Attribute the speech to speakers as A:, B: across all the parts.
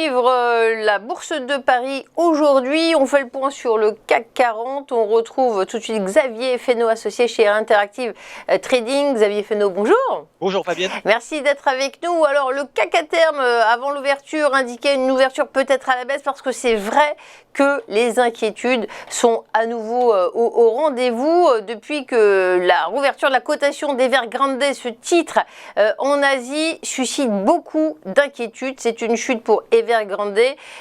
A: suivre la bourse de Paris aujourd'hui. On fait le point sur le CAC 40. On retrouve tout de suite Xavier Fesneau, associé chez Interactive Trading. Xavier Fesneau, bonjour.
B: Bonjour Fabienne.
A: Merci d'être avec nous. Alors le CAC à terme, avant l'ouverture, indiquait une ouverture peut-être à la baisse parce que c'est vrai que les inquiétudes sont à nouveau au rendez-vous depuis que la rouverture de la cotation d'Evergrande, ce titre en Asie, suscite beaucoup d'inquiétudes. C'est une chute pour Evergrande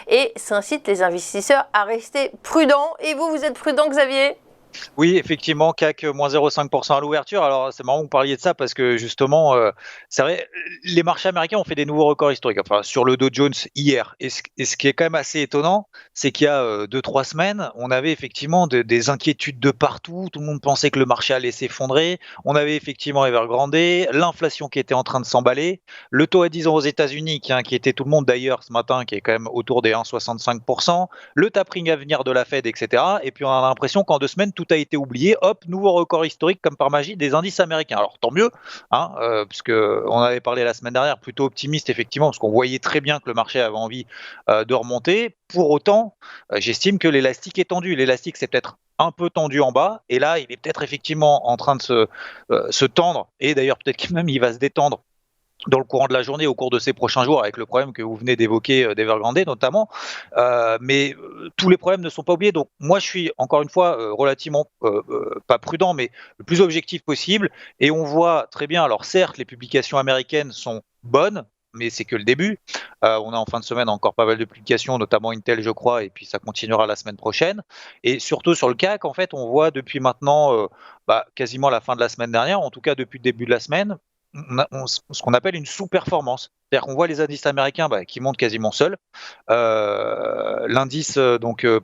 A: et ça incite les investisseurs à rester prudents. Et vous êtes prudent, Xavier ?
B: Oui, effectivement, CAC moins 0,5% à l'ouverture. Alors, c'est marrant que vous parliez de ça parce que justement, c'est vrai, les marchés américains ont fait des nouveaux records historiques, enfin, sur le Dow Jones hier. Et ce qui est quand même assez étonnant, c'est qu'il y a 2-3 semaines, on avait effectivement des inquiétudes de partout. Tout le monde pensait que le marché allait s'effondrer. On avait effectivement Evergrande, l'inflation qui était en train de s'emballer, le taux à 10 ans aux États-Unis qui inquiétait tout le monde d'ailleurs ce matin, qui est quand même autour des 1,65%, le tapering à venir de la Fed, etc. Et puis, on a l'impression qu'en 2 semaines, tout a été oublié, hop, nouveau record historique comme par magie des indices américains. Alors tant mieux, hein, puisque on avait parlé la semaine dernière, plutôt optimiste effectivement, parce qu'on voyait très bien que le marché avait envie de remonter. Pour autant, j'estime que l'élastique est tendu. L'élastique, c'est peut-être un peu tendu en bas, et là, il est peut-être effectivement en train de se tendre, et d'ailleurs peut-être que même il va se détendre dans le courant de la journée, au cours de ces prochains jours, avec le problème que vous venez d'évoquer d'Evergrande notamment. Mais tous les problèmes ne sont pas oubliés. Donc moi, je suis encore une fois relativement, pas prudent, mais le plus objectif possible. Et on voit très bien, alors certes, les publications américaines sont bonnes, mais c'est que le début. On a en fin de semaine encore pas mal de publications, notamment Intel, je crois, et puis ça continuera la semaine prochaine. Et surtout sur le CAC, en fait, on voit depuis maintenant quasiment la fin de la semaine dernière, en tout cas depuis le début de la semaine, ce qu'on appelle une sous-performance. C'est-à-dire qu'on voit les indices américains qui montent quasiment seuls. L'indice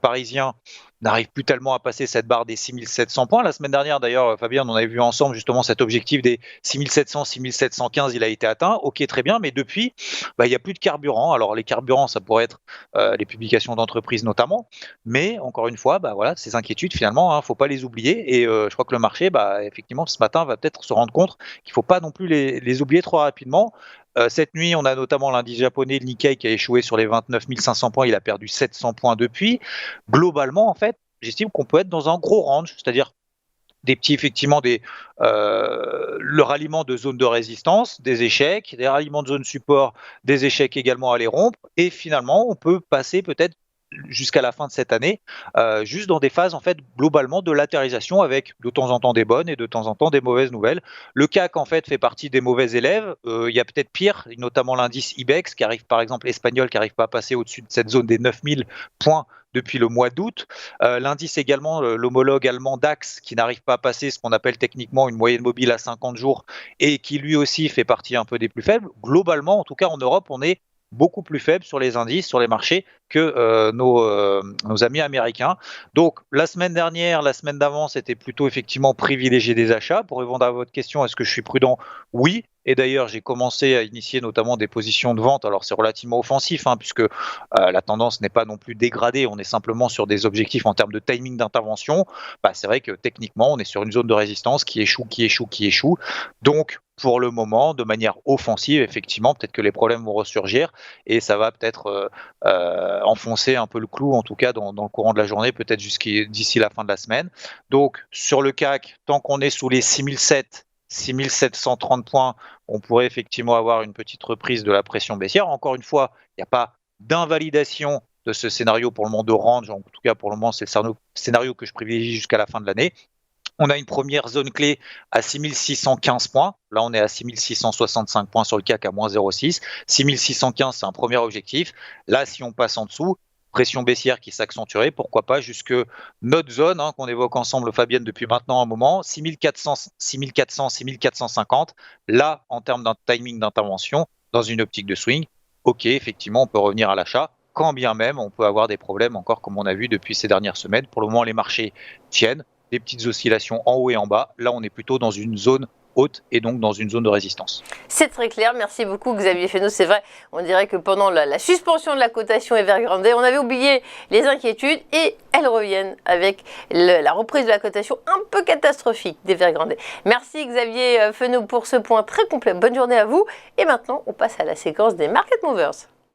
B: parisien n'arrive plus tellement à passer cette barre des 6700 points. La semaine dernière, d'ailleurs, Fabien, on avait vu ensemble justement cet objectif des 6700, 6715, il a été atteint. Ok, très bien, mais depuis, il n'y a plus de carburant. Alors les carburants, ça pourrait être les publications d'entreprises notamment, mais encore une fois, voilà, ces inquiétudes finalement, ne faut pas les oublier. Et je crois que le marché, effectivement, ce matin, va peut-être se rendre compte qu'il ne faut pas non plus les oublier trop rapidement. Cette nuit, on a notamment l'indice japonais, le Nikkei, qui a échoué sur les 29 500 points. Il a perdu 700 points depuis. Globalement, en fait, j'estime qu'on peut être dans un gros range, c'est-à-dire des petits, effectivement, le ralliement de zones de résistance, des échecs, des ralliements de zones support, des échecs également à les rompre. Et finalement, on peut passer peut-être jusqu'à la fin de cette année, juste dans des phases en fait globalement de latérisation avec de temps en temps des bonnes et de temps en temps des mauvaises nouvelles. Le CAC en fait fait partie des mauvais élèves. Il y a peut-être pire, notamment l'indice IBEX qui arrive par exemple espagnol qui n'arrive pas à passer au-dessus de cette zone des 9000 points depuis le mois d'août. L'indice également, l'homologue allemand DAX qui n'arrive pas à passer ce qu'on appelle techniquement une moyenne mobile à 50 jours et qui lui aussi fait partie un peu des plus faibles. Globalement, en tout cas en Europe, on est beaucoup plus faible sur les indices, sur les marchés que nos amis américains. Donc la semaine dernière, la semaine d'avant, c'était plutôt effectivement privilégier des achats. Pour répondre à votre question, est-ce que je suis prudent ? Oui. Et d'ailleurs, j'ai commencé à initier notamment des positions de vente. Alors c'est relativement offensif, puisque la tendance n'est pas non plus dégradée. On est simplement sur des objectifs en termes de timing d'intervention. C'est vrai que techniquement, on est sur une zone de résistance qui échoue. Donc pour le moment, de manière offensive, effectivement, peut-être que les problèmes vont ressurgir et ça va peut-être enfoncer un peu le clou, en tout cas dans le courant de la journée, peut-être d'ici la fin de la semaine. Donc sur le CAC, tant qu'on est sous les 6730 points, on pourrait effectivement avoir une petite reprise de la pression baissière. Encore une fois, il n'y a pas d'invalidation de ce scénario pour le moment de range. En tout cas, pour le moment, c'est le scénario que je privilégie jusqu'à la fin de l'année. On a une première zone clé à 6615 points. Là, on est à 6665 points sur le CAC à moins 0,6. 6615, c'est un premier objectif. Là, si on passe en dessous, pression baissière qui s'accentuerait, pourquoi pas jusque notre zone qu'on évoque ensemble, Fabienne, depuis maintenant un moment, 6400, 6450. Là, en termes d'un timing d'intervention, dans une optique de swing, ok, effectivement, on peut revenir à l'achat, quand bien même on peut avoir des problèmes encore comme on a vu depuis ces dernières semaines. Pour le moment, les marchés tiennent, des petites oscillations en haut et en bas. Là, on est plutôt dans une zone haute et donc dans une zone de résistance.
A: C'est très clair, merci beaucoup Xavier Fesneau. C'est vrai, on dirait que pendant la suspension de la cotation Evergrande, on avait oublié les inquiétudes et elles reviennent avec la reprise de la cotation un peu catastrophique d'Evergrande. Merci Xavier Fesneau pour ce point très complet. Bonne journée à vous. Et maintenant, on passe à la séquence des Market Movers.